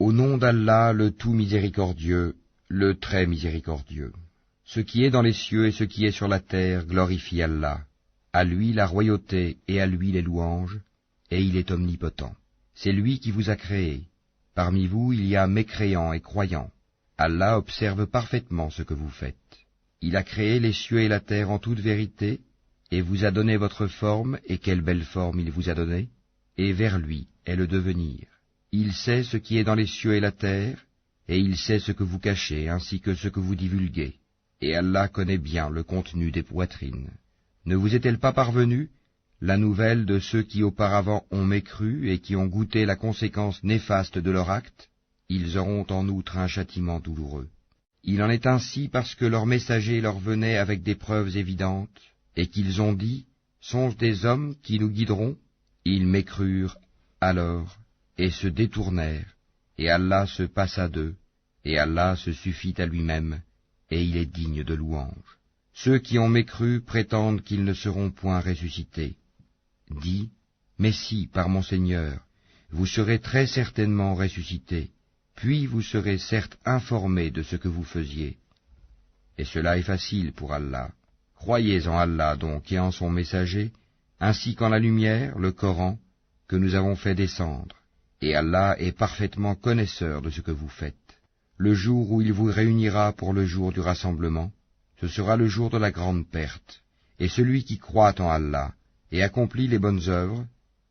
Au nom d'Allah, le tout miséricordieux, le très miséricordieux. Ce qui est dans les cieux et ce qui est sur la terre glorifie Allah. À lui la royauté et à lui les louanges, et il est omnipotent. C'est lui qui vous a créé. Parmi vous il y a mécréants et croyants. Allah observe parfaitement ce que vous faites. Il a créé les cieux et la terre en toute vérité, et vous a donné votre forme, et quelle belle forme il vous a donnée, et vers lui est le devenir. Il sait ce qui est dans les cieux et la terre, et il sait ce que vous cachez, ainsi que ce que vous divulguez. Et Allah connaît bien le contenu des poitrines. Ne vous est-elle pas parvenue la nouvelle de ceux qui auparavant ont mécru et qui ont goûté la conséquence néfaste de leur acte? Ils auront en outre un châtiment douloureux. Il en est ainsi parce que leurs messagers leur venaient avec des preuves évidentes, et qu'ils ont dit, sont-ce des hommes qui nous guideront? Ils mécrurent alors, et se détournèrent, et Allah se passa d'eux, et Allah se suffit à lui-même, et il est digne de louange. Ceux qui ont mécru prétendent qu'ils ne seront point ressuscités. Dis, mais si, par mon Seigneur, vous serez très certainement ressuscités, puis vous serez certes informés de ce que vous faisiez. Et cela est facile pour Allah. Croyez en Allah donc et en son messager, ainsi qu'en la lumière, le Coran, que nous avons fait descendre. Et Allah est parfaitement connaisseur de ce que vous faites. Le jour où il vous réunira pour le jour du rassemblement, ce sera le jour de la grande perte. Et celui qui croit en Allah et accomplit les bonnes œuvres,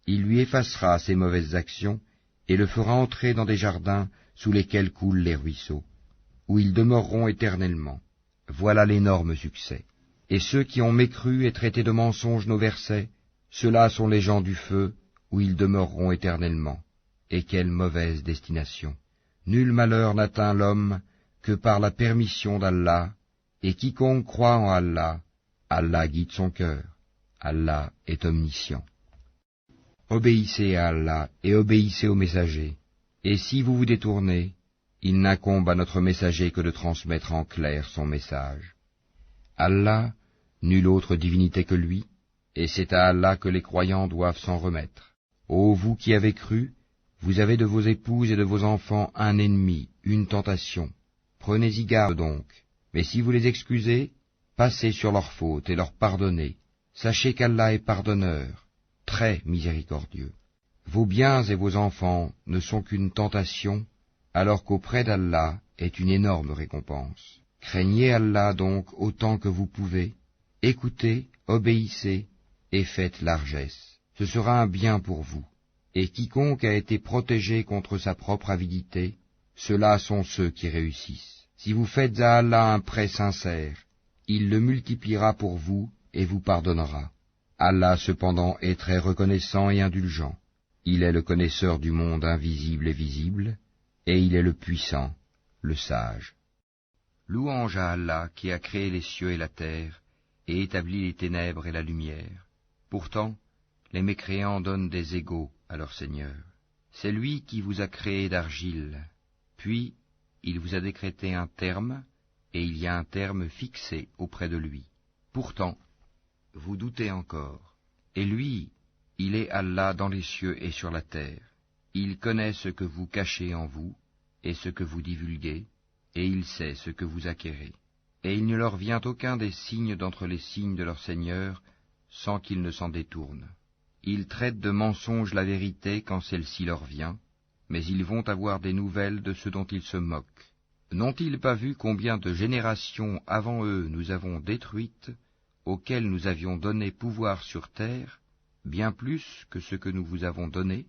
il lui effacera ses mauvaises actions et le fera entrer dans des jardins sous lesquels coulent les ruisseaux, où ils demeureront éternellement. Voilà l'énorme succès. Et ceux qui ont mécru et traité de mensonges nos versets, ceux-là sont les gens du feu, où ils demeureront éternellement. Et quelle mauvaise destination! Nul malheur n'atteint l'homme que par la permission d'Allah, et quiconque croit en Allah, Allah guide son cœur. Allah est omniscient. Obéissez à Allah et obéissez au messager. Et si vous vous détournez, il n'incombe à notre messager que de transmettre en clair son message. Allah, nulle autre divinité que lui, et c'est à Allah que les croyants doivent s'en remettre. Ô vous qui avez cru, vous avez de vos épouses et de vos enfants un ennemi, une tentation. Prenez-y garde donc, mais si vous les excusez, passez sur leurs fautes et leur pardonnez. Sachez qu'Allah est pardonneur, très miséricordieux. Vos biens et vos enfants ne sont qu'une tentation, alors qu'auprès d'Allah est une énorme récompense. Craignez Allah donc autant que vous pouvez, écoutez, obéissez et faites largesse. Ce sera un bien pour vous. Et quiconque a été protégé contre sa propre avidité, ceux-là sont ceux qui réussissent. Si vous faites à Allah un prêt sincère, il le multipliera pour vous et vous pardonnera. Allah cependant est très reconnaissant et indulgent. Il est le connaisseur du monde invisible et visible, et il est le puissant, le sage. Louange à Allah qui a créé les cieux et la terre, et établi les ténèbres et la lumière. Pourtant, les mécréants donnent des égaux à leur Seigneur. C'est lui qui vous a créé d'argile, puis il vous a décrété un terme, et il y a un terme fixé auprès de lui. Pourtant, vous doutez encore. Et lui, il est Allah dans les cieux et sur la terre. Il connaît ce que vous cachez en vous, et ce que vous divulguez, et il sait ce que vous acquérez. Et il ne leur vient aucun des signes d'entre les signes de leur Seigneur, sans qu'ils ne s'en détournent. Ils traitent de mensonge la vérité quand celle-ci leur vient, mais ils vont avoir des nouvelles de ce dont ils se moquent. N'ont-ils pas vu combien de générations avant eux nous avons détruites, auxquelles nous avions donné pouvoir sur terre, bien plus que ce que nous vous avons donné?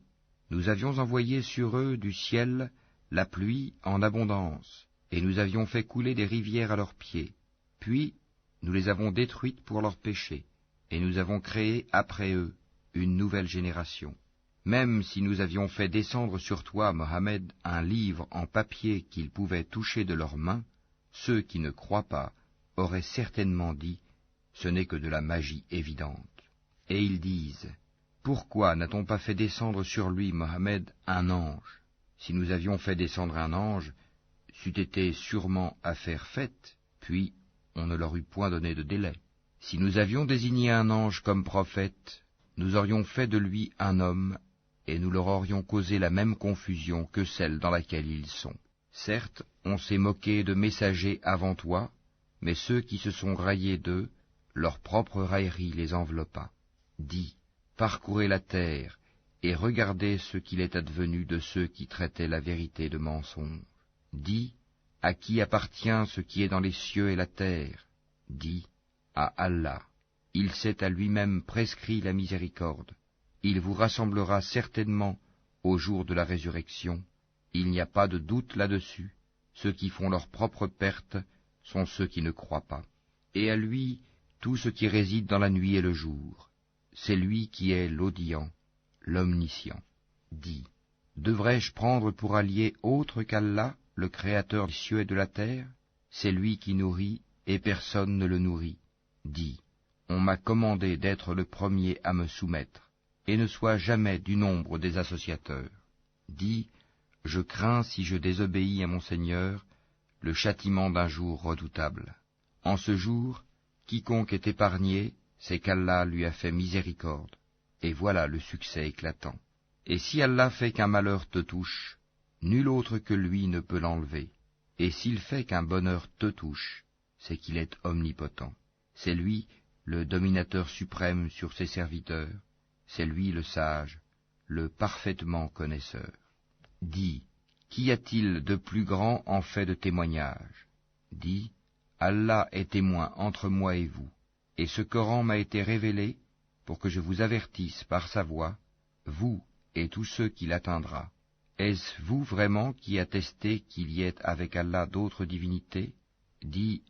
Nous avions envoyé sur eux du ciel la pluie en abondance, et nous avions fait couler des rivières à leurs pieds. Puis nous les avons détruites pour leurs péchés, et nous avons créé après eux une nouvelle génération. Même si nous avions fait descendre sur toi, Mohammed, un livre en papier qu'ils pouvaient toucher de leurs mains, ceux qui ne croient pas auraient certainement dit « ce n'est que de la magie évidente ». Et ils disent « pourquoi n'a-t-on pas fait descendre sur lui, Mohammed, un ange? Si nous avions fait descendre un ange, c'eût été sûrement affaire faite, puis on ne leur eût point donné de délai. Si nous avions désigné un ange comme prophète, nous aurions fait de lui un homme, et nous leur aurions causé la même confusion que celle dans laquelle ils sont. Certes, on s'est moqué de messagers avant toi, mais ceux qui se sont raillés d'eux, leur propre raillerie les enveloppa. Dis, parcourez la terre, et regardez ce qu'il est advenu de ceux qui traitaient la vérité de mensonge. Dis, à qui appartient ce qui est dans les cieux et la terre? Dis, à Allah. Il s'est à lui-même prescrit la miséricorde. Il vous rassemblera certainement au jour de la résurrection. Il n'y a pas de doute là-dessus. Ceux qui font leur propre perte sont ceux qui ne croient pas. Et à lui, tout ce qui réside dans la nuit et le jour. C'est lui qui est l'audient, l'omniscient. Dis, devrais-je prendre pour allié autre qu'Allah, le Créateur des cieux et de la terre? C'est lui qui nourrit, et personne ne le nourrit. Dis, on m'a commandé d'être le premier à me soumettre, et ne sois jamais du nombre des associateurs. Dis, je crains, si je désobéis à mon Seigneur, le châtiment d'un jour redoutable. En ce jour, quiconque est épargné, c'est qu'Allah lui a fait miséricorde, et voilà le succès éclatant. Et si Allah fait qu'un malheur te touche, nul autre que lui ne peut l'enlever, et s'il fait qu'un bonheur te touche, c'est qu'il est omnipotent. C'est lui, le dominateur suprême sur ses serviteurs, c'est lui le sage, le parfaitement connaisseur. Dis, qu'y a-t-il de plus grand en fait de témoignage? Dis, Allah est témoin entre moi et vous, et ce Coran m'a été révélé pour que je vous avertisse par sa voix, vous et tous ceux qui l'atteindra. Est-ce vous vraiment qui attestez qu'il y ait avec Allah d'autres divinités? Dis,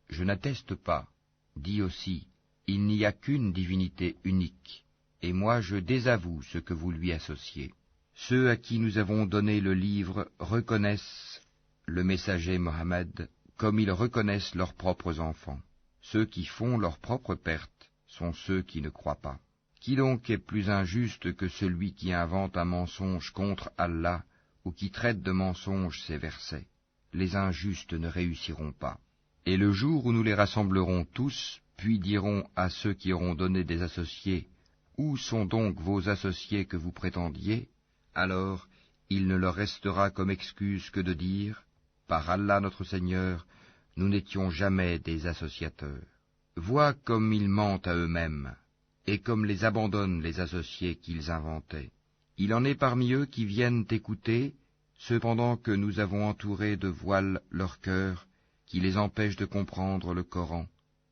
je n'atteste pas. Dis aussi, il n'y a qu'une divinité unique, et moi je désavoue ce que vous lui associez. Ceux à qui nous avons donné le livre reconnaissent le messager Mohammed comme ils reconnaissent leurs propres enfants. Ceux qui font leur propre perte sont ceux qui ne croient pas. Qui donc est plus injuste que celui qui invente un mensonge contre Allah ou qui traite de mensonge ses versets? Les injustes ne réussiront pas. Et le jour où nous les rassemblerons tous, puis dirons à ceux qui auront donné des associés, « Où sont donc vos associés que vous prétendiez ?» Alors, il ne leur restera comme excuse que de dire, « Par Allah notre Seigneur, nous n'étions jamais des associateurs. » Vois comme ils mentent à eux-mêmes, et comme les abandonnent les associés qu'ils inventaient. Il en est parmi eux qui viennent écouter, cependant que nous avons entouré de voiles leur cœur, qui les empêche de comprendre le Coran,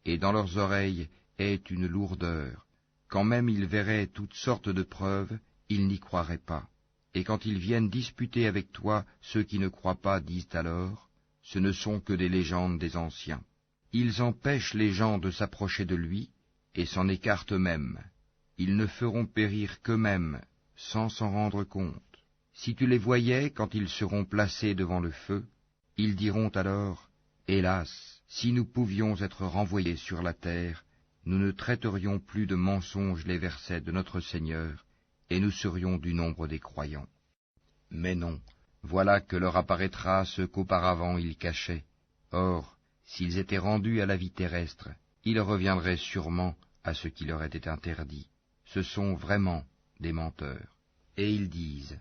et dans leurs oreilles est une lourdeur. Quand même ils verraient toutes sortes de preuves, ils n'y croiraient pas. Et quand ils viennent disputer avec toi, ceux qui ne croient pas disent alors, ce ne sont que des légendes des anciens. Ils empêchent les gens de s'approcher de lui, et s'en écartent eux-mêmes. Ils ne feront périr qu'eux-mêmes, sans s'en rendre compte. Si tu les voyais quand ils seront placés devant le feu, ils diront alors, hélas, si nous pouvions être renvoyés sur la terre, nous ne traiterions plus de mensonges les versets de notre Seigneur, et nous serions du nombre des croyants. Mais non, voilà que leur apparaîtra ce qu'auparavant ils cachaient. Or, s'ils étaient rendus à la vie terrestre, ils reviendraient sûrement à ce qui leur était interdit. Ce sont vraiment des menteurs. Et ils disent,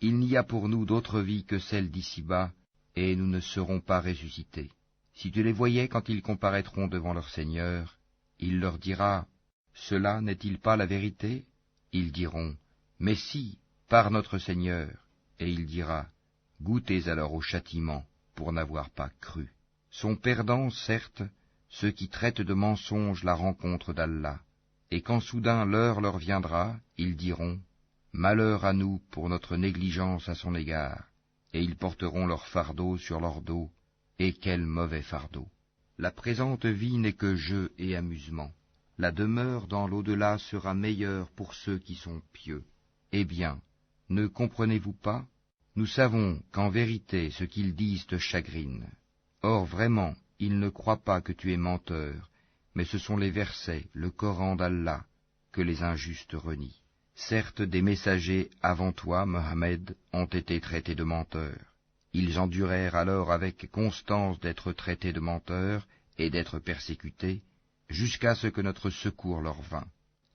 il n'y a pour nous d'autre vie que celle d'ici-bas, et nous ne serons pas ressuscités. Si tu les voyais quand ils comparaîtront devant leur Seigneur, il leur dira, cela n'est-il pas la vérité? Ils diront, mais si, par notre Seigneur. Et il dira, goûtez alors au châtiment pour n'avoir pas cru. Sont perdants, certes, ceux qui traitent de mensonges la rencontre d'Allah, et quand soudain l'heure leur viendra, ils diront, malheur à nous pour notre négligence à son égard, et ils porteront leur fardeau sur leur dos, et quel mauvais fardeau. La présente vie n'est que jeu et amusement. La demeure dans l'au-delà sera meilleure pour ceux qui sont pieux. Eh bien, ne comprenez-vous pas? Nous savons qu'en vérité ce qu'ils disent te chagrine. Or vraiment, ils ne croient pas que tu es menteur, mais ce sont les versets, le Coran d'Allah, que les injustes renient. Certes, des messagers avant toi, Mohammed, ont été traités de menteurs. Ils endurèrent alors avec constance d'être traités de menteurs et d'être persécutés, jusqu'à ce que notre secours leur vînt.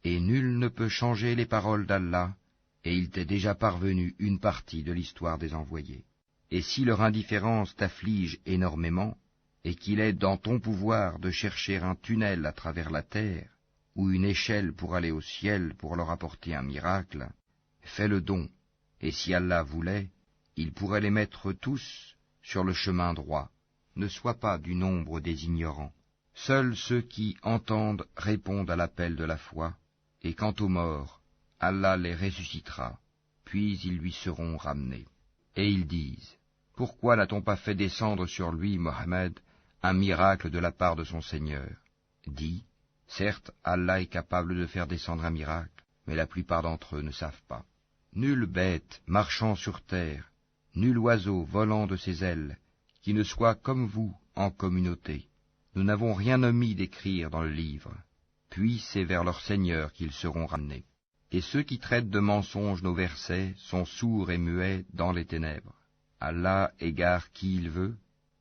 Et nul ne peut changer les paroles d'Allah, et il t'est déjà parvenu une partie de l'histoire des envoyés. Et si leur indifférence t'afflige énormément, et qu'il est dans ton pouvoir de chercher un tunnel à travers la terre, ou une échelle pour aller au ciel pour leur apporter un miracle, fais le don, et si Allah voulait, il pourrait les mettre tous sur le chemin droit. Ne sois pas du nombre des ignorants. Seuls ceux qui entendent répondent à l'appel de la foi, et quant aux morts, Allah les ressuscitera, puis ils lui seront ramenés. Et ils disent, pourquoi n'a-t-on pas fait descendre sur lui, Mohammed, un miracle de la part de son Seigneur? Dis, certes, Allah est capable de faire descendre un miracle, mais la plupart d'entre eux ne savent pas. Nulle bête marchant sur terre, nul oiseau volant de ses ailes, qui ne soit comme vous en communauté. Nous n'avons rien omis d'écrire dans le livre. Puis c'est vers leur Seigneur qu'ils seront ramenés. Et ceux qui traitent de mensonges nos versets sont sourds et muets dans les ténèbres. Allah égare qui il veut,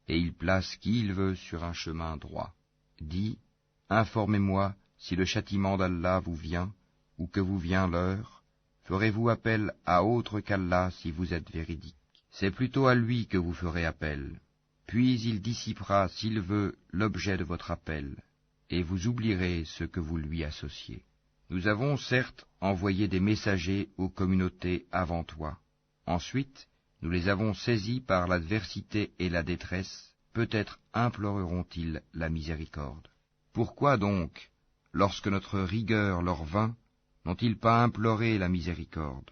et il place qui il veut sur un chemin droit. Dis, informez-moi si le châtiment d'Allah vous vient, ou que vous vient l'heure. Ferez-vous appel à autre qu'Allah si vous êtes véridique? C'est plutôt à lui que vous ferez appel. Puis il dissipera, s'il veut, l'objet de votre appel, et vous oublierez ce que vous lui associez. Nous avons certes envoyé des messagers aux communautés avant toi. Ensuite, nous les avons saisis par l'adversité et la détresse, peut-être imploreront-ils la miséricorde. Pourquoi donc, lorsque notre rigueur leur vint, n'ont-ils pas imploré la miséricorde?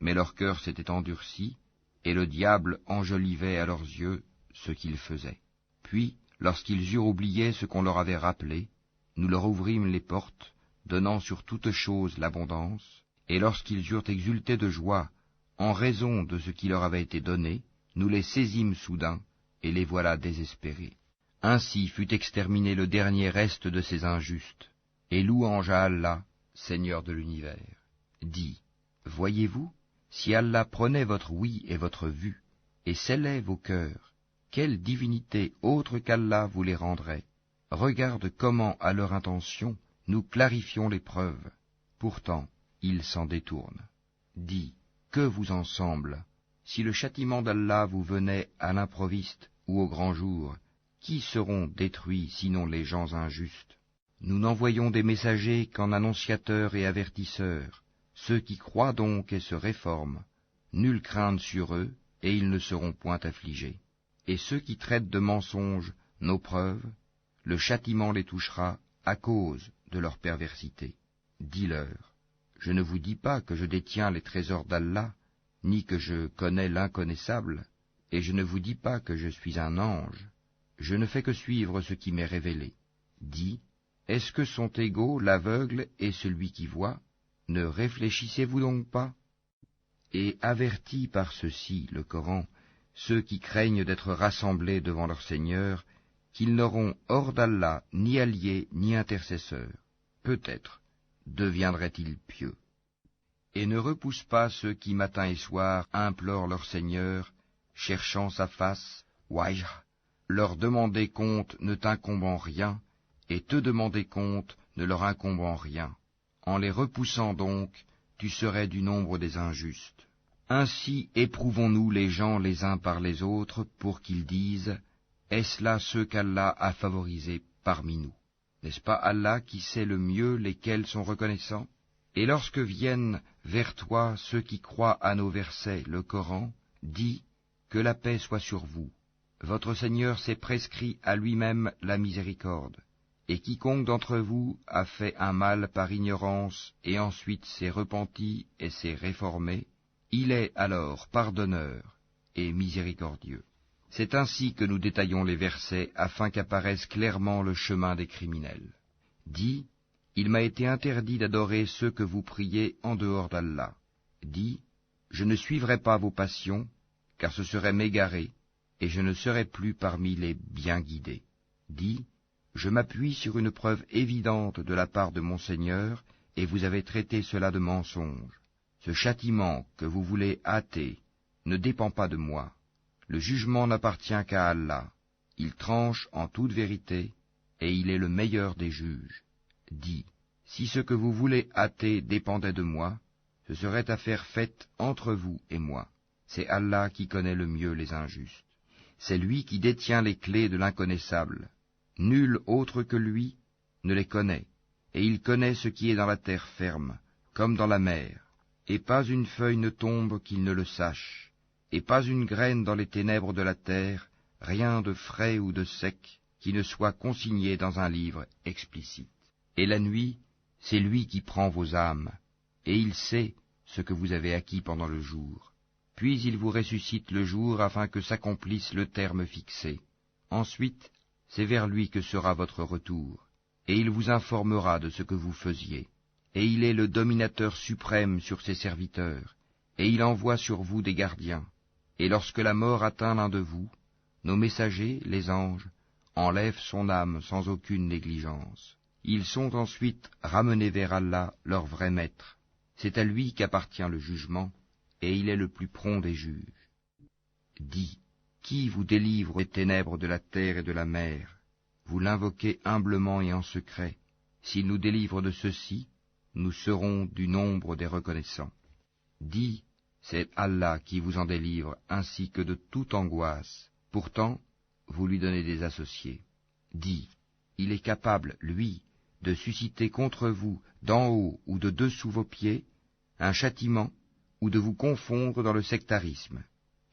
Mais leur cœur s'était endurci, et le diable enjolivait à leurs yeux ce qu'ils faisaient. Puis, lorsqu'ils eurent oublié ce qu'on leur avait rappelé, nous leur ouvrîmes les portes, donnant sur toute chose l'abondance, et lorsqu'ils eurent exulté de joie, en raison de ce qui leur avait été donné, nous les saisîmes soudain, et les voilà désespérés. Ainsi fut exterminé le dernier reste de ces injustes, et louange à Allah, Seigneur de l'univers. Dis, voyez-vous, si Allah prenait votre oui et votre vue, et scellait vos cœurs, quelle divinité autre qu'Allah vous les rendrait? Regarde comment, à leur intention, nous clarifions les preuves. Pourtant, ils s'en détournent. Dis, que vous en semble? Si le châtiment d'Allah vous venait à l'improviste ou au grand jour, qui seront détruits sinon les gens injustes? Nous n'envoyons des messagers qu'en annonciateurs et avertisseurs. Ceux qui croient donc et se réforment, nulle crainte sur eux, et ils ne seront point affligés. Et ceux qui traitent de mensonges nos preuves, le châtiment les touchera à cause de leur perversité. Dis-leur, je ne vous dis pas que je détiens les trésors d'Allah, ni que je connais l'inconnaissable, et je ne vous dis pas que je suis un ange. Je ne fais que suivre ce qui m'est révélé. Dis, est-ce que sont égaux l'aveugle et celui qui voit? Ne réfléchissez-vous donc pas? Et avertis par ceci, le Coran, ceux qui craignent d'être rassemblés devant leur Seigneur, qu'ils n'auront hors d'Allah ni alliés ni intercesseurs. Peut-être deviendraient-ils pieux. Et ne repousse pas ceux qui matin et soir implorent leur Seigneur, cherchant sa face, wajh, leur demander compte ne t'incombe en rien, et te demander compte ne leur incombe en rien. En les repoussant donc, tu serais du nombre des injustes. Ainsi éprouvons-nous les gens les uns par les autres pour qu'ils disent, est-ce là ceux qu'Allah a favorisés parmi nous? N'est-ce pas Allah qui sait le mieux lesquels sont reconnaissants? Et lorsque viennent vers toi ceux qui croient à nos versets, le Coran, dis, que la paix soit sur vous. Votre Seigneur s'est prescrit à lui-même la miséricorde. Et quiconque d'entre vous a fait un mal par ignorance et ensuite s'est repenti et s'est réformé, il est alors pardonneur et miséricordieux. C'est ainsi que nous détaillons les versets afin qu'apparaisse clairement le chemin des criminels. Dis, il m'a été interdit d'adorer ceux que vous priez en dehors d'Allah. Dis, je ne suivrai pas vos passions, car ce serait m'égarer, et je ne serai plus parmi les bien guidés. Dis, je m'appuie sur une preuve évidente de la part de mon Seigneur, et vous avez traité cela de mensonge. Ce châtiment que vous voulez hâter ne dépend pas de moi. Le jugement n'appartient qu'à Allah. Il tranche en toute vérité, et il est le meilleur des juges. Dis, si ce que vous voulez hâter dépendait de moi, ce serait affaire faite entre vous et moi. C'est Allah qui connaît le mieux les injustes. C'est lui qui détient les clés de l'inconnaissable. Nul autre que lui ne les connaît, et il connaît ce qui est dans la terre ferme, comme dans la mer. Et pas une feuille ne tombe qu'il ne le sache, et pas une graine dans les ténèbres de la terre, rien de frais ou de sec, qui ne soit consigné dans un livre explicite. Et la nuit, c'est lui qui prend vos âmes, et il sait ce que vous avez acquis pendant le jour. Puis il vous ressuscite le jour afin que s'accomplisse le terme fixé. Ensuite, c'est vers lui que sera votre retour, et il vous informera de ce que vous faisiez. Et il est le dominateur suprême sur ses serviteurs, et il envoie sur vous des gardiens. Et lorsque la mort atteint l'un de vous, nos messagers, les anges, enlèvent son âme sans aucune négligence. Ils sont ensuite ramenés vers Allah, leur vrai maître. C'est à lui qu'appartient le jugement, et il est le plus prompt des juges. Dis, qui vous délivre des ténèbres de la terre et de la mer? Vous l'invoquez humblement et en secret. S'il nous délivre de ceci, nous serons du nombre des reconnaissants. Dis, c'est Allah qui vous en délivre, ainsi que de toute angoisse. Pourtant, vous lui donnez des associés. Dis, il est capable, lui, de susciter contre vous, d'en haut ou de dessous vos pieds, un châtiment, ou de vous confondre dans le sectarisme,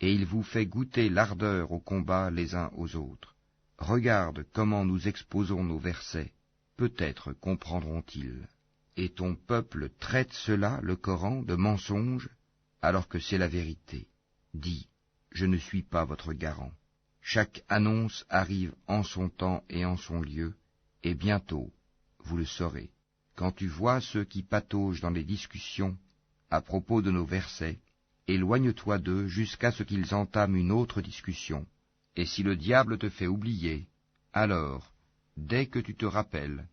et il vous fait goûter l'ardeur au combat les uns aux autres. Regarde comment nous exposons nos versets, peut-être comprendront-ils. Et ton peuple traite cela, le Coran, de mensonge, alors que c'est la vérité. Dis, je ne suis pas votre garant. Chaque annonce arrive en son temps et en son lieu, et bientôt, vous le saurez. Quand tu vois ceux qui pataugent dans les discussions à propos de nos versets, éloigne-toi d'eux jusqu'à ce qu'ils entament une autre discussion. Et si le diable te fait oublier, alors, dès que tu te rappelles,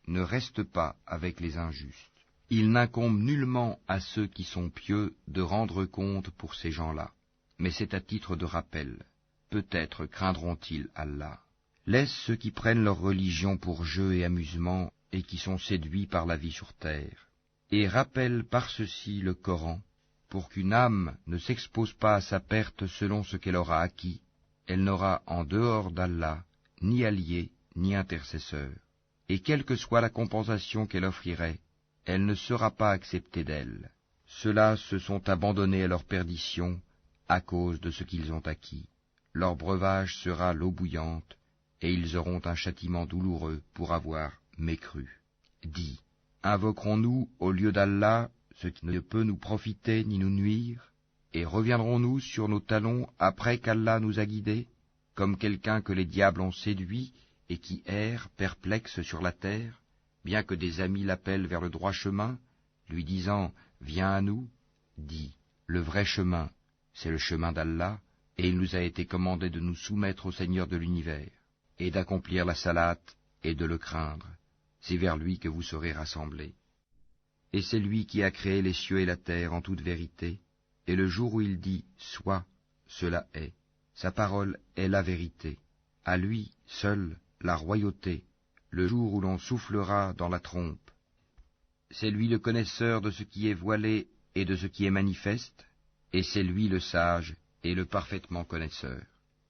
ne reste pas avec les injustes. Il n'incombe nullement à ceux qui sont pieux de rendre compte pour ces gens-là, mais c'est à titre de rappel. Peut-être craindront-ils Allah. Laisse ceux qui prennent leur religion pour jeu et amusement et qui sont séduits par la vie sur terre. Et rappelle par ceci le Coran, pour qu'une âme ne s'expose pas à sa perte selon ce qu'elle aura acquis. Elle n'aura en dehors d'Allah ni allié ni intercesseur. Et quelle que soit la compensation qu'elle offrirait, elle ne sera pas acceptée d'elle. Ceux-là se sont abandonnés à leur perdition à cause de ce qu'ils ont acquis. Leur breuvage sera l'eau bouillante, et ils auront un châtiment douloureux pour avoir mécru. Dis, invoquerons-nous au lieu d'Allah ce qui ne peut nous profiter ni nous nuire, et reviendrons-nous sur nos talons après qu'Allah nous a guidés, comme quelqu'un que les diables ont séduit et qui erre perplexe sur la terre, bien que des amis l'appellent vers le droit chemin, lui disant « Viens à nous », dis « Le vrai chemin, c'est le chemin d'Allah, et il nous a été commandé de nous soumettre au Seigneur de l'univers, et d'accomplir la salate et de le craindre. C'est vers lui que vous serez rassemblés. Et c'est lui qui a créé les cieux et la terre en toute vérité, et le jour où il dit « Sois », cela est. Sa parole est la vérité. À lui seul la royauté, le jour où l'on soufflera dans la trompe. C'est lui le connaisseur de ce qui est voilé et de ce qui est manifeste, et c'est lui le sage et le parfaitement connaisseur.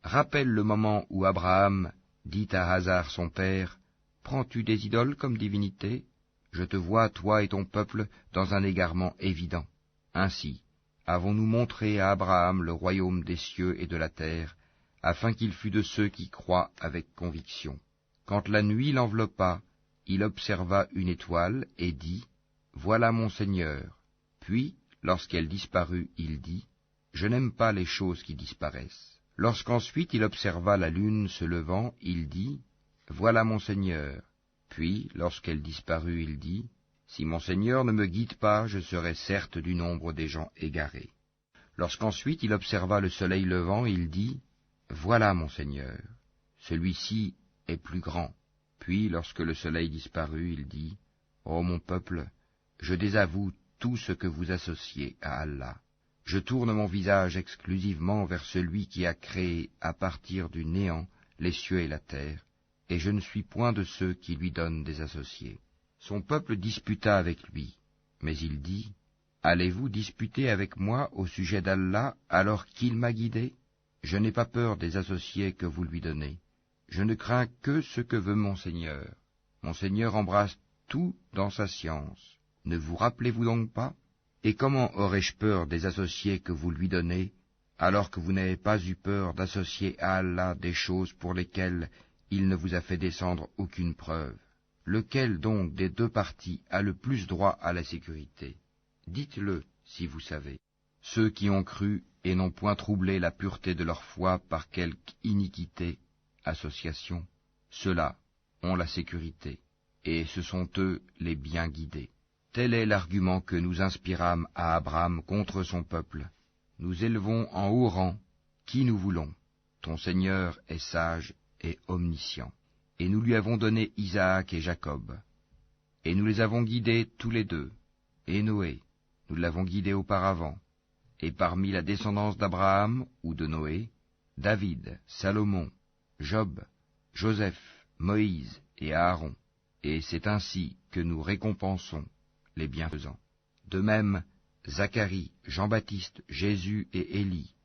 Rappelle le moment où Abraham dit à Hazar son père, « Prends-tu des idoles comme divinité? Je te vois, toi et ton peuple, dans un égarement évident. Ainsi, avons-nous montré à Abraham le royaume des cieux et de la terre, afin qu'il fût de ceux qui croient avec conviction. Quand la nuit l'enveloppa, il observa une étoile et dit, « Voilà mon Seigneur. » Puis, lorsqu'elle disparut, il dit, « Je n'aime pas les choses qui disparaissent. » Lorsqu'ensuite il observa la lune se levant, il dit, « Voilà mon Seigneur. » Puis, lorsqu'elle disparut, il dit, « Si mon Seigneur ne me guide pas, je serai certes du nombre des gens égarés. » Lorsqu'ensuite il observa le soleil levant, il dit, « Voilà mon Seigneur. Celui-ci est plus grand. » Puis, lorsque le soleil disparut, il dit, « Ô mon peuple, je désavoue tout ce que vous associez à Allah. Je tourne mon visage exclusivement vers celui qui a créé à partir du néant les cieux et la terre, et je ne suis point de ceux qui lui donnent des associés. » Son peuple disputa avec lui, mais il dit, « Allez-vous disputer avec moi au sujet d'Allah alors qu'il m'a guidé? Je n'ai pas peur des associés que vous lui donnez. Je ne crains que ce que veut mon Seigneur. Mon Seigneur embrasse tout dans sa science. Ne vous rappelez-vous donc pas? Et comment aurais-je peur des associés que vous lui donnez, alors que vous n'avez pas eu peur d'associer à Allah des choses pour lesquelles il ne vous a fait descendre aucune preuve? Lequel donc des deux parties a le plus droit à la sécurité? Dites-le, si vous savez. Ceux qui ont cru et n'ont point troublé la pureté de leur foi par quelque iniquité, association, ceux-là ont la sécurité, et ce sont eux les bien guidés. Tel est l'argument que nous inspirâmes à Abraham contre son peuple. Nous élevons en haut rang qui nous voulons. Ton Seigneur est sage et omniscient. Et nous lui avons donné Isaac et Jacob. Et nous les avons guidés tous les deux. Et Noé, nous l'avons guidé auparavant. Et parmi la descendance d'Abraham ou de Noé, David, Salomon, Job, Joseph, Moïse et Aaron. Et c'est ainsi que nous récompensons les bienfaisants. De même, Zacharie, Jean-Baptiste, Jésus et Élie,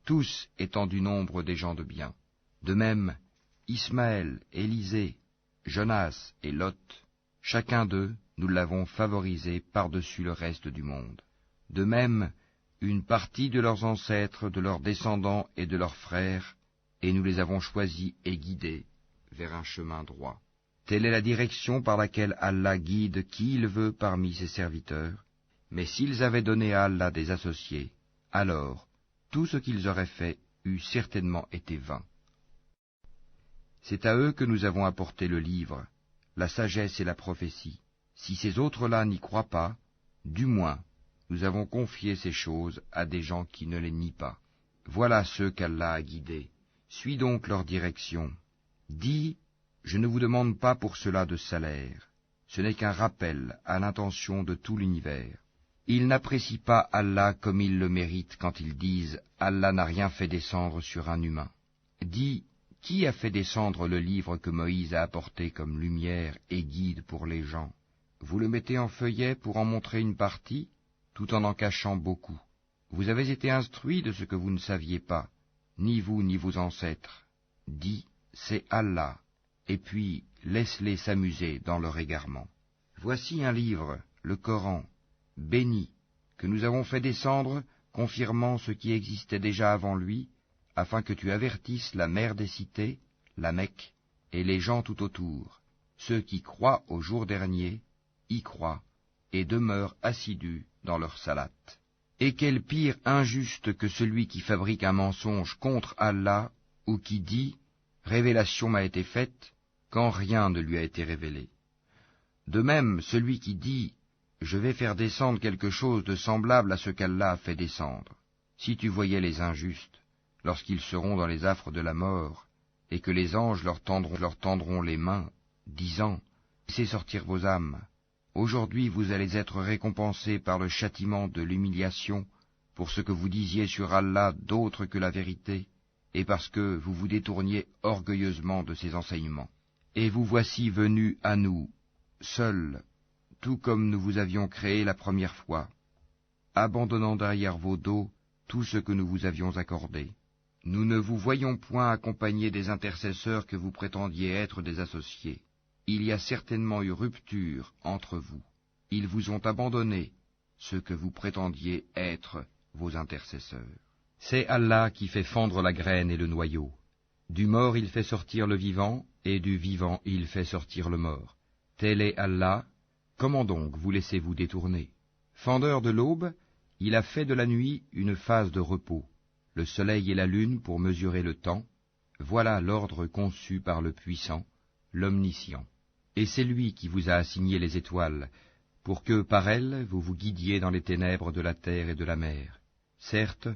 tous étant du nombre des gens de bien. De même, Ismaël, Élisée, Jonas et Lot, chacun d'eux, nous l'avons favorisé par-dessus le reste du monde. De même, une partie de leurs ancêtres, de leurs descendants et de leurs frères, et nous les avons choisis et guidés vers un chemin droit. Telle est la direction par laquelle Allah guide qui il veut parmi ses serviteurs. Mais s'ils avaient donné à Allah des associés, alors tout ce qu'ils auraient fait eût certainement été vain. C'est à eux que nous avons apporté le livre, la sagesse et la prophétie. Si ces autres-là n'y croient pas, du moins, nous avons confié ces choses à des gens qui ne les nient pas. Voilà ceux qu'Allah a guidés. Suis donc leur direction. Dis, je ne vous demande pas pour cela de salaire. Ce n'est qu'un rappel à l'intention de tout l'univers. Ils n'apprécient pas Allah comme ils le méritent quand ils disent « Allah n'a rien fait descendre sur un humain ». Dis, qui a fait descendre le livre que Moïse a apporté comme lumière et guide pour les gens? Vous le mettez en feuillet pour en montrer une partie, tout en cachant beaucoup. Vous avez été instruits de ce que vous ne saviez pas, ni vous ni vos ancêtres. Dis, c'est Allah, et puis laisse-les s'amuser dans leur égarement. Voici un livre, le Coran, béni, que nous avons fait descendre, confirmant ce qui existait déjà avant lui, afin que tu avertisses la mère des cités, la Mecque, et les gens tout autour. Ceux qui croient au jour dernier, y croient, et demeurent assidus dans leur salate. Et quel pire injuste que celui qui fabrique un mensonge contre Allah, ou qui dit « Révélation m'a été faite », quand rien ne lui a été révélé. De même, celui qui dit « Je vais faire descendre quelque chose de semblable à ce qu'Allah a fait descendre ». Si tu voyais les injustes, lorsqu'ils seront dans les affres de la mort, et que les anges leur tendront les mains, disant « Laissez sortir vos âmes ». Aujourd'hui vous allez être récompensés par le châtiment de l'humiliation pour ce que vous disiez sur Allah d'autre que la vérité, et parce que vous vous détourniez orgueilleusement de ses enseignements. Et vous voici venus à nous, seuls, tout comme nous vous avions créé la première fois, abandonnant derrière vos dos tout ce que nous vous avions accordé. Nous ne vous voyons point accompagnés des intercesseurs que vous prétendiez être des associés. Il y a certainement eu rupture entre vous. Ils vous ont abandonné, ceux que vous prétendiez être vos intercesseurs. C'est Allah qui fait fendre la graine et le noyau. Du mort il fait sortir le vivant, et du vivant il fait sortir le mort. Tel est Allah, comment donc vous laissez-vous détourner? Fendeur de l'aube, il a fait de la nuit une phase de repos, le soleil et la lune pour mesurer le temps. Voilà l'ordre conçu par le puissant, l'omniscient. Et c'est lui qui vous a assigné les étoiles, pour que par elles vous vous guidiez dans les ténèbres de la terre et de la mer. Certes,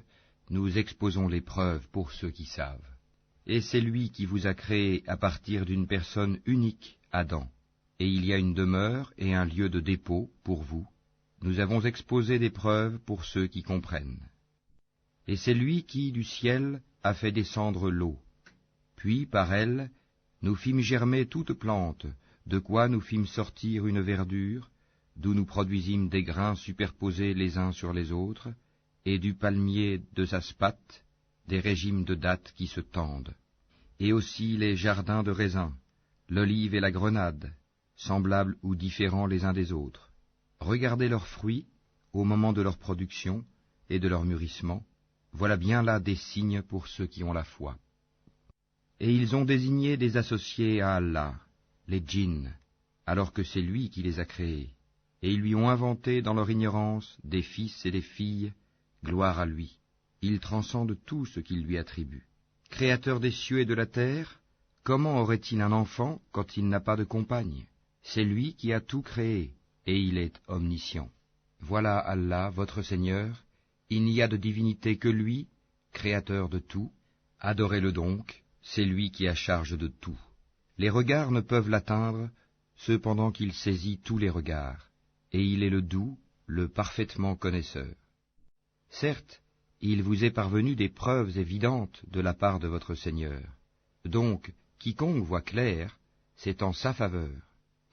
nous exposons les preuves pour ceux qui savent. Et c'est lui qui vous a créé à partir d'une personne unique, Adam. Et il y a une demeure et un lieu de dépôt pour vous. Nous avons exposé des preuves pour ceux qui comprennent. Et c'est lui qui, du ciel, a fait descendre l'eau. Puis, par elle, nous fîmes germer toute plante, de quoi nous fîmes sortir une verdure, d'où nous produisîmes des grains superposés les uns sur les autres, et du palmier de Saspate, des régimes de dattes qui se tendent, et aussi les jardins de raisins, l'olive et la grenade, semblables ou différents les uns des autres. Regardez leurs fruits au moment de leur production et de leur mûrissement, voilà bien là des signes pour ceux qui ont la foi. Et ils ont désigné des associés à Allah, les djinns, alors que c'est lui qui les a créés, et ils lui ont inventé dans leur ignorance des fils et des filles, gloire à lui. Il transcende tout ce qu'il lui attribue. Créateur des cieux et de la terre, comment aurait-il un enfant quand il n'a pas de compagne? C'est lui qui a tout créé, et il est omniscient. Voilà Allah, votre Seigneur, il n'y a de divinité que lui, créateur de tout. Adorez-le donc, c'est lui qui a charge de tout. Les regards ne peuvent l'atteindre, cependant qu'il saisit tous les regards, et il est le doux, le parfaitement connaisseur. Certes, il vous est parvenu des preuves évidentes de la part de votre Seigneur. Donc, quiconque voit clair, c'est en sa faveur,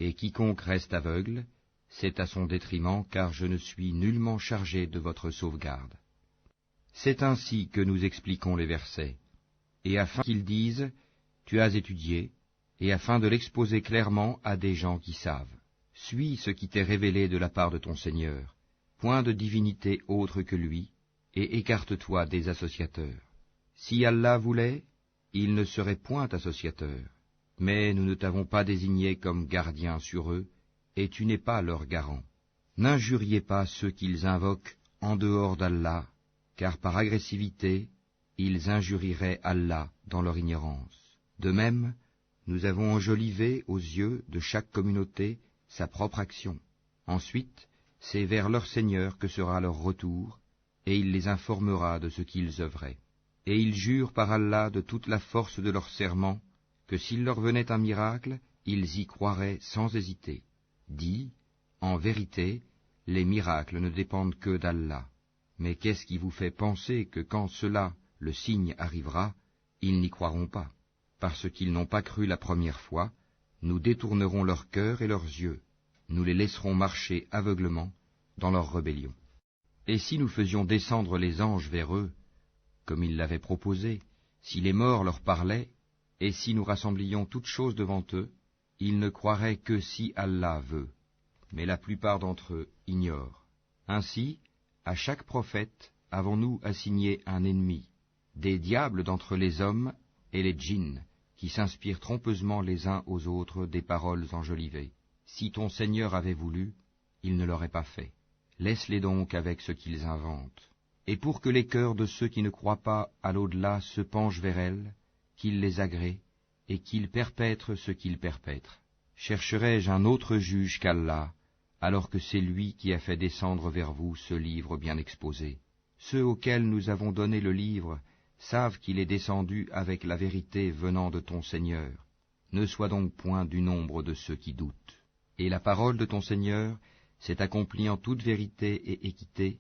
et quiconque reste aveugle, c'est à son détriment, car je ne suis nullement chargé de votre sauvegarde. C'est ainsi que nous expliquons les versets, et afin qu'ils disent, tu as étudié, et afin de l'exposer clairement à des gens qui savent. Suis ce qui t'est révélé de la part de ton Seigneur, point de divinité autre que lui, et écarte-toi des associateurs. Si Allah voulait, il ne serait point associateur, mais nous ne t'avons pas désigné comme gardien sur eux, et tu n'es pas leur garant. N'injuriez pas ceux qu'ils invoquent en dehors d'Allah, car par agressivité, ils injurieraient Allah dans leur ignorance. De même, nous avons enjolivé aux yeux de chaque communauté sa propre action. Ensuite, c'est vers leur Seigneur que sera leur retour, et il les informera de ce qu'ils œuvraient. Et ils jurent par Allah de toute la force de leur serment, que s'il leur venait un miracle, ils y croiraient sans hésiter. Dis, en vérité, les miracles ne dépendent que d'Allah. Mais qu'est-ce qui vous fait penser que quand cela, le signe, arrivera, ils n'y croiront pas? Parce qu'ils n'ont pas cru la première fois, nous détournerons leur cœur et leurs yeux, nous les laisserons marcher aveuglement dans leur rébellion. Et si nous faisions descendre les anges vers eux, comme ils l'avaient proposé, si les morts leur parlaient, et si nous rassemblions toutes choses devant eux, ils ne croiraient que si Allah veut. Mais la plupart d'entre eux ignorent. Ainsi, à chaque prophète avons-nous assigné un ennemi, des diables d'entre les hommes et les djinns, qui s'inspirent trompeusement les uns aux autres des paroles enjolivées. Si ton Seigneur avait voulu, il ne l'aurait pas fait. Laisse-les donc avec ce qu'ils inventent. Et pour que les cœurs de ceux qui ne croient pas à l'au-delà se penchent vers elles, qu'ils les agréent, et qu'ils perpètrent ce qu'ils perpètrent. Chercherai-je un autre juge qu'Allah, alors que c'est lui qui a fait descendre vers vous ce livre bien exposé? Ceux auxquels nous avons donné le livre savent qu'il est descendu avec la vérité venant de ton Seigneur. Ne sois donc point du nombre de ceux qui doutent. Et la parole de ton Seigneur s'est accomplie en toute vérité et équité.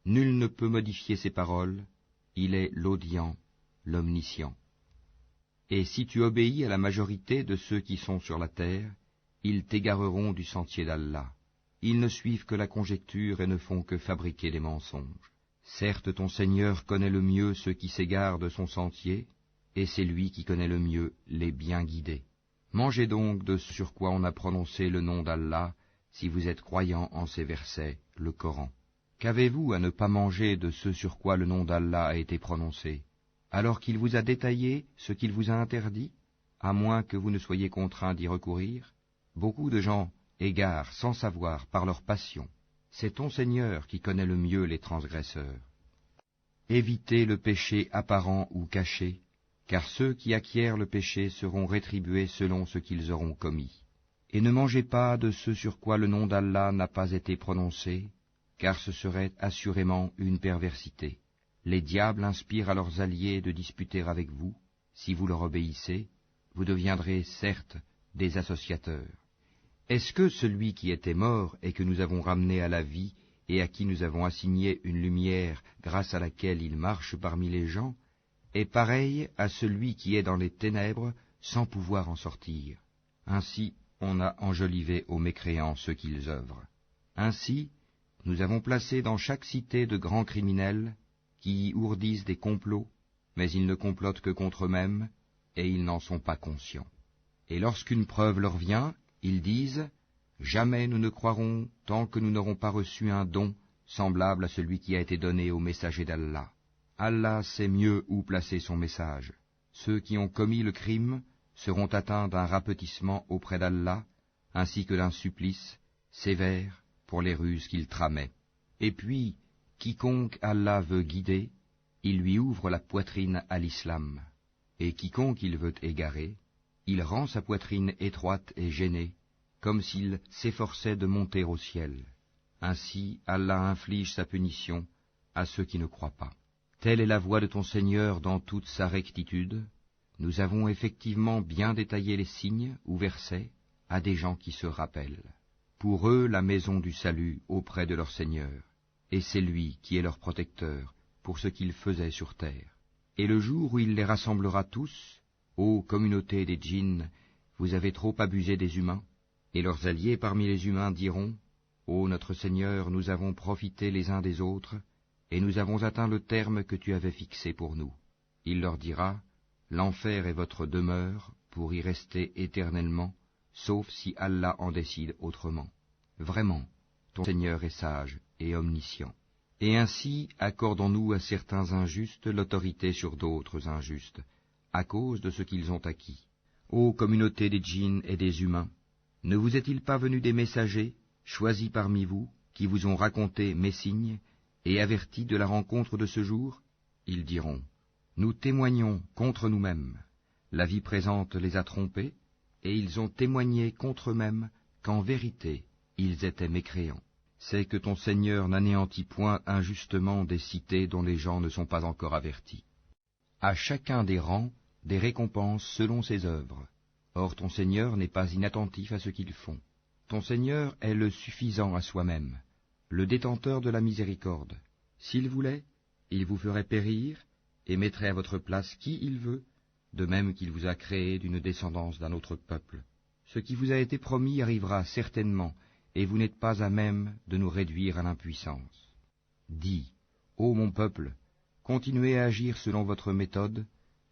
Nul ne peut modifier ses paroles. Il est l'audient, l'omniscient. Et si tu obéis à la majorité de ceux qui sont sur la terre, ils t'égareront du sentier d'Allah. Ils ne suivent que la conjecture et ne font que fabriquer des mensonges. Certes, ton Seigneur connaît le mieux ceux qui s'égarent de son sentier, et c'est lui qui connaît le mieux les bien guidés. Mangez donc de ce sur quoi on a prononcé le nom d'Allah, si vous êtes croyants en ces versets, le Coran. Qu'avez-vous à ne pas manger de ce sur quoi le nom d'Allah a été prononcé, alors qu'il vous a détaillé ce qu'il vous a interdit, à moins que vous ne soyez contraints d'y recourir? Beaucoup de gens égarent sans savoir par leur passion. C'est ton Seigneur qui connaît le mieux les transgresseurs. Évitez le péché apparent ou caché, car ceux qui acquièrent le péché seront rétribués selon ce qu'ils auront commis. Et ne mangez pas de ce sur quoi le nom d'Allah n'a pas été prononcé, car ce serait assurément une perversité. Les diables inspirent à leurs alliés de disputer avec vous. Si vous leur obéissez, vous deviendrez certes des associateurs. Est-ce que celui qui était mort et que nous avons ramené à la vie et à qui nous avons assigné une lumière grâce à laquelle il marche parmi les gens, est pareil à celui qui est dans les ténèbres sans pouvoir en sortir? Ainsi on a enjolivé aux mécréants ce qu'ils œuvrent. Ainsi, nous avons placé dans chaque cité de grands criminels qui y ourdissent des complots, mais ils ne complotent que contre eux-mêmes, et ils n'en sont pas conscients. Et lorsqu'une preuve leur vient, ils disent « Jamais nous ne croirons tant que nous n'aurons pas reçu un don semblable à celui qui a été donné au messager d'Allah. Allah sait mieux où placer son message. Ceux qui ont commis le crime seront atteints d'un rapetissement auprès d'Allah, ainsi que d'un supplice sévère pour les ruses qu'ils tramaient. Et puis, quiconque Allah veut guider, il lui ouvre la poitrine à l'islam, et quiconque il veut égarer, il rend sa poitrine étroite et gênée, comme s'il s'efforçait de monter au ciel. Ainsi, Allah inflige sa punition à ceux qui ne croient pas. Telle est la voie de ton Seigneur dans toute sa rectitude. Nous avons effectivement bien détaillé les signes ou versets à des gens qui se rappellent. Pour eux, la maison du salut auprès de leur Seigneur, et c'est lui qui est leur protecteur pour ce qu'ils faisaient sur terre. Et le jour où il les rassemblera tous, ô communauté des djinns, vous avez trop abusé des humains, et leurs alliés parmi les humains diront, ô notre Seigneur, nous avons profité les uns des autres, et nous avons atteint le terme que tu avais fixé pour nous. Il leur dira, l'enfer est votre demeure pour y rester éternellement, sauf si Allah en décide autrement. Vraiment, ton Seigneur est sage et omniscient. Et ainsi accordons-nous à certains injustes l'autorité sur d'autres injustes, à cause de ce qu'ils ont acquis. Ô communauté des djinns et des humains, ne vous est-il pas venu des messagers, choisis parmi vous, qui vous ont raconté mes signes, et avertis de la rencontre de ce jour? Ils diront, nous témoignons contre nous-mêmes. La vie présente les a trompés, et ils ont témoigné contre eux-mêmes qu'en vérité, ils étaient mécréants. C'est que ton Seigneur n'anéantit point injustement des cités dont les gens ne sont pas encore avertis. À chacun des rangs, des récompenses selon ses œuvres. Or ton Seigneur n'est pas inattentif à ce qu'ils font. Ton Seigneur est le suffisant à soi-même, le détenteur de la miséricorde. S'il voulait, il vous ferait périr et mettrait à votre place qui il veut, de même qu'il vous a créé d'une descendance d'un autre peuple. Ce qui vous a été promis arrivera certainement, et vous n'êtes pas à même de nous réduire à l'impuissance. Dis, ô mon peuple, continuez à agir selon votre méthode,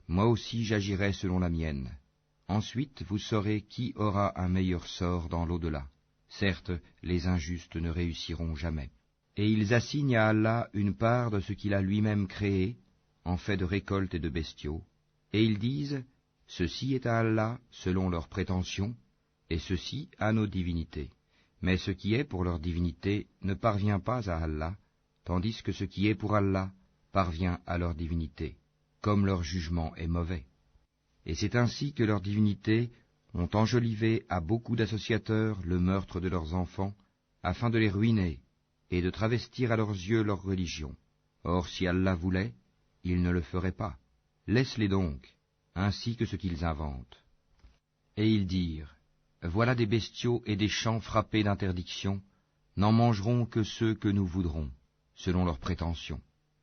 moi aussi j'agirai selon la mienne. Ensuite vous saurez qui aura un meilleur sort dans l'au-delà. Certes, les injustes ne réussiront jamais. Et ils assignent à Allah une part de ce qu'il a lui-même créé, en fait de récoltes et de bestiaux, et ils disent, ceci est à Allah selon leurs prétentions, et ceci à nos divinités. Mais ce qui est pour leur divinité ne parvient pas à Allah, tandis que ce qui est pour Allah parvient à leur divinité, comme leur jugement est mauvais. Et c'est ainsi que leurs divinités ont enjolivé à beaucoup d'associateurs le meurtre de leurs enfants, afin de les ruiner et de travestir à leurs yeux leur religion. Or si Allah voulait, il ne le ferait pas. Laisse-les donc, ainsi que ce qu'ils inventent. Et ils dirent, voilà des bestiaux et des champs frappés d'interdiction, n'en mangeront que ceux que nous voudrons, selon leurs prétentions.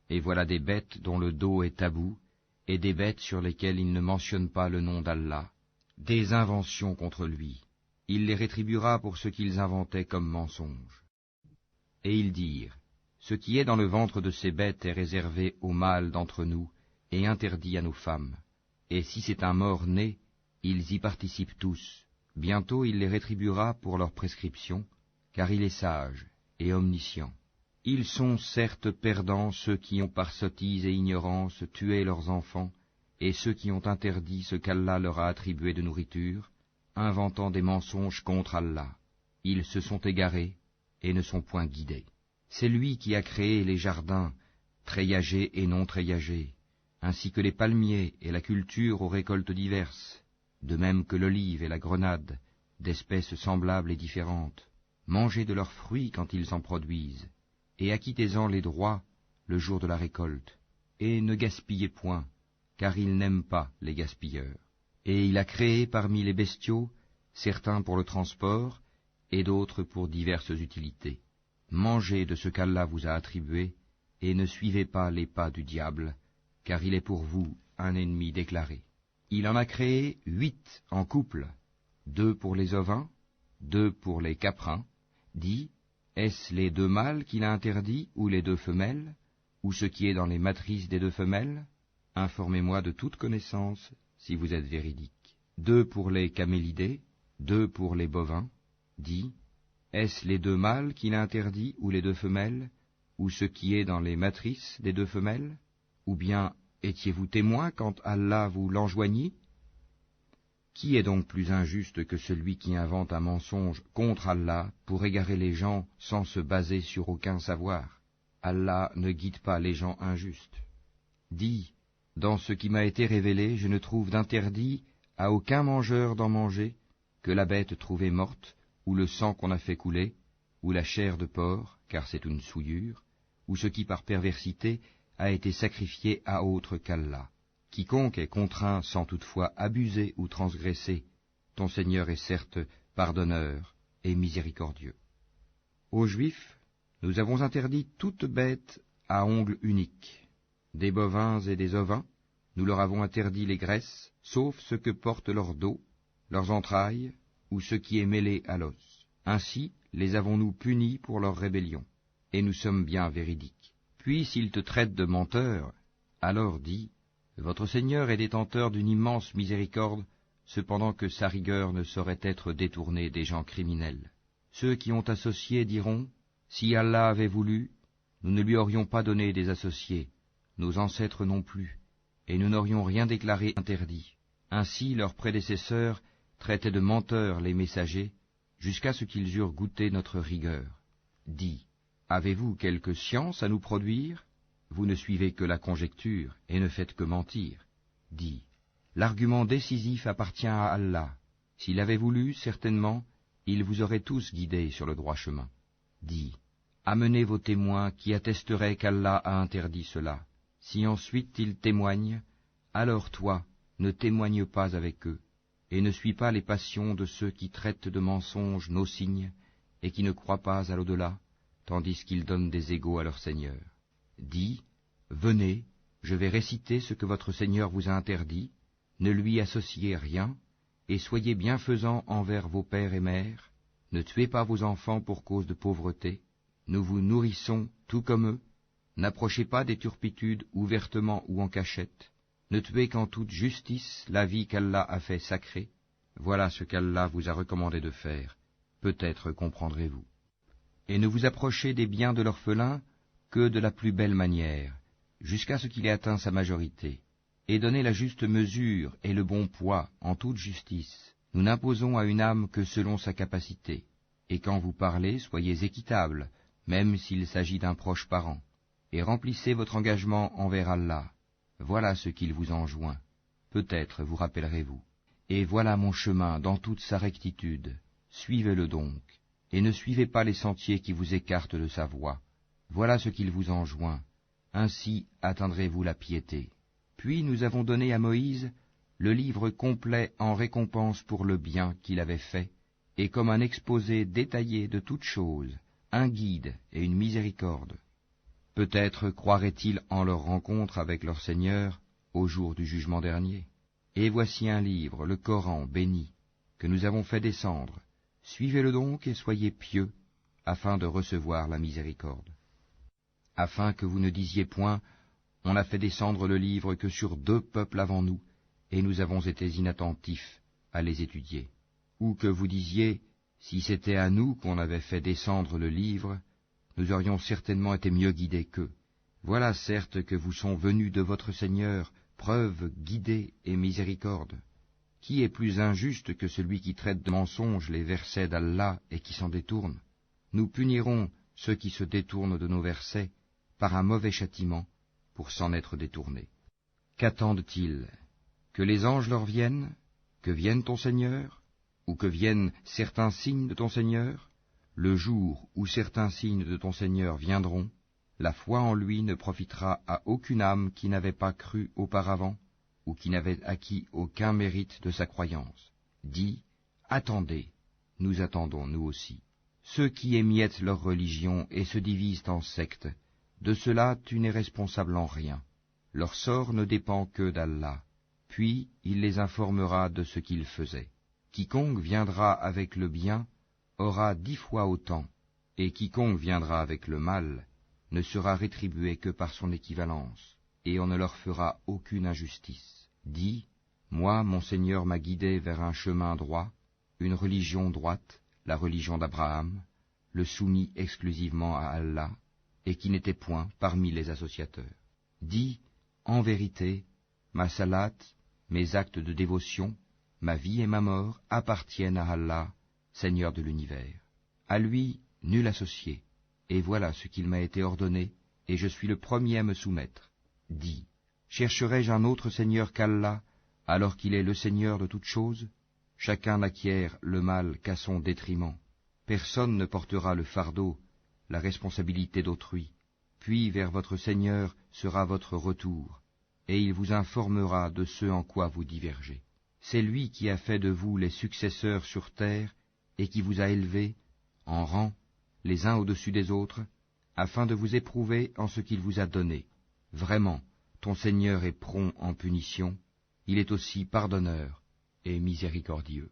Et voilà des bêtes dont le dos est tabou, et des bêtes sur lesquelles il ne mentionne pas le nom d'Allah, des inventions contre lui. Il les rétribuera pour ce qu'ils inventaient comme mensonges. Et ils dirent, ce qui est dans le ventre de ces bêtes est réservé aux mâles d'entre nous, et interdit à nos femmes. Et si c'est un mort-né, ils y participent tous. Bientôt il les rétribuera pour leur prescription, car il est sage et omniscient. Ils sont certes perdants ceux qui ont par sottise et ignorance tué leurs enfants, et ceux qui ont interdit ce qu'Allah leur a attribué de nourriture, inventant des mensonges contre Allah. Ils se sont égarés et ne sont point guidés. C'est lui qui a créé les jardins, treillagés et non treillagés, ainsi que les palmiers et la culture aux récoltes diverses, de même que l'olive et la grenade, d'espèces semblables et différentes. Mangez de leurs fruits quand ils en produisent, et acquittez-en les droits le jour de la récolte, et ne gaspillez point, car il n'aime pas les gaspilleurs. Et il a créé parmi les bestiaux certains pour le transport, et d'autres pour diverses utilités. Mangez de ce qu'Allah vous a attribué, et ne suivez pas les pas du diable, car il est pour vous un ennemi déclaré. Il en a créé 8 en couple, 2 pour les ovins, 2 pour les caprins, dit, Est-ce les deux mâles qu'il a interdits, ou les deux femelles, ou ce qui est dans les matrices des deux femelles? Informez-moi de toute connaissance, si vous êtes véridique. 2 pour les camélidés, 2 pour les bovins. Dis, est-ce les deux mâles qu'il a interdits, ou les deux femelles, ou ce qui est dans les matrices des deux femelles? Ou bien étiez-vous témoin quand Allah vous l'enjoignit? Qui est donc plus injuste que celui qui invente un mensonge contre Allah pour égarer les gens sans se baser sur aucun savoir? Allah ne guide pas les gens injustes. Dis, dans ce qui m'a été révélé, je ne trouve d'interdit à aucun mangeur d'en manger que la bête trouvée morte, ou le sang qu'on a fait couler, ou la chair de porc, car c'est une souillure, ou ce qui par perversité a été sacrifié à autre qu'Allah. Quiconque est contraint sans toutefois abuser ou transgresser, ton Seigneur est certes pardonneur et miséricordieux. Aux Juifs, nous avons interdit toute bête à ongles uniques. Des bovins et des ovins, nous leur avons interdit les graisses, sauf ce que portent leurs dos, leurs entrailles, ou ce qui est mêlé à l'os. Ainsi les avons-nous punis pour leur rébellion, et nous sommes bien véridiques. Puis s'ils te traitent de menteur, alors dis, votre Seigneur est détenteur d'une immense miséricorde, cependant que sa rigueur ne saurait être détournée des gens criminels. Ceux qui ont associé diront, si Allah avait voulu, nous ne lui aurions pas donné des associés, nos ancêtres non plus, et nous n'aurions rien déclaré interdit. Ainsi leurs prédécesseurs traitaient de menteurs les messagers, jusqu'à ce qu'ils eurent goûté notre rigueur. Dis, avez-vous quelque science à nous produire? Vous ne suivez que la conjecture, et ne faites que mentir. Dis, l'argument décisif appartient à Allah. S'il avait voulu, certainement, il vous aurait tous guidés sur le droit chemin. Dis, amenez vos témoins qui attesteraient qu'Allah a interdit cela. Si ensuite ils témoignent, alors toi, ne témoigne pas avec eux, et ne suis pas les passions de ceux qui traitent de mensonges nos signes, et qui ne croient pas à l'au-delà, tandis qu'ils donnent des égaux à leur Seigneur. Dis, venez, je vais réciter ce que votre Seigneur vous a interdit, ne lui associez rien, et soyez bienfaisants envers vos pères et mères, ne tuez pas vos enfants pour cause de pauvreté, nous vous nourrissons tout comme eux, n'approchez pas des turpitudes ouvertement ou en cachette, ne tuez qu'en toute justice la vie qu'Allah a fait sacrée, voilà ce qu'Allah vous a recommandé de faire, peut-être comprendrez-vous. Et ne vous approchez des biens de l'orphelin que de la plus belle manière, jusqu'à ce qu'il ait atteint sa majorité, et donnez la juste mesure et le bon poids en toute justice. Nous n'imposons à une âme que selon sa capacité, et quand vous parlez, soyez équitable, même s'il s'agit d'un proche parent, et remplissez votre engagement envers Allah. Voilà ce qu'il vous enjoint. Peut-être vous rappellerez-vous. Et voilà mon chemin dans toute sa rectitude. Suivez-le donc, et ne suivez pas les sentiers qui vous écartent de sa voie. Voilà ce qu'il vous enjoint. Ainsi atteindrez-vous la piété. Puis nous avons donné à Moïse le livre complet en récompense pour le bien qu'il avait fait, et comme un exposé détaillé de toutes choses, un guide et une miséricorde. Peut-être croiraient-ils en leur rencontre avec leur Seigneur au jour du jugement dernier. Et voici un livre, le Coran béni, que nous avons fait descendre. Suivez-le donc et soyez pieux, afin de recevoir la miséricorde. Afin que vous ne disiez point, on a fait descendre le livre que sur 2 peuples avant nous, et nous avons été inattentifs à les étudier. Ou que vous disiez, si c'était à nous qu'on avait fait descendre le livre, nous aurions certainement été mieux guidés qu'eux. Voilà certes que vous sont venus de votre Seigneur preuve, guidée et miséricorde. Qui est plus injuste que celui qui traite de mensonges les versets d'Allah et qui s'en détourne? Nous punirons ceux qui se détournent de nos versets par un mauvais châtiment pour s'en être détournés. Qu'attendent-ils? Que les anges leur viennent? Que vienne ton Seigneur? Ou que viennent certains signes de ton Seigneur? Le jour où certains signes de ton Seigneur viendront, la foi en lui ne profitera à aucune âme qui n'avait pas cru auparavant, ou qui n'avait acquis aucun mérite de sa croyance. Dis, attendez, nous attendons nous aussi. Ceux qui émiettent leur religion et se divisent en sectes, de cela tu n'es responsable en rien. Leur sort ne dépend que d'Allah, puis il les informera de ce qu'ils faisaient. Quiconque viendra avec le bien aura 10 fois autant, Et quiconque viendra avec le mal ne sera rétribué que par son équivalence, et on ne leur fera aucune injustice. Dis, moi, mon Seigneur m'a guidé vers un chemin droit, une religion droite, la religion d'Abraham, le soumis exclusivement à Allah, et qui n'était point parmi les associateurs. Dis, en vérité, ma salat, mes actes de dévotion, ma vie et ma mort appartiennent à Allah, Seigneur de l'univers. À lui, nul associé, et voilà ce qu'il m'a été ordonné, et je suis le premier à me soumettre. Dis, chercherai-je un autre Seigneur qu'Allah, alors qu'il est le Seigneur de toutes choses? Chacun n'acquiert le mal qu'à son détriment. Personne ne portera le fardeau, la responsabilité d'autrui. Puis vers votre Seigneur sera votre retour, et il vous informera de ce en quoi vous divergez. C'est lui qui a fait de vous les successeurs sur terre, et qui vous a élevés, en rang, les uns au-dessus des autres, afin de vous éprouver en ce qu'il vous a donné. Vraiment, ton Seigneur est prompt en punition, il est aussi pardonneur et miséricordieux.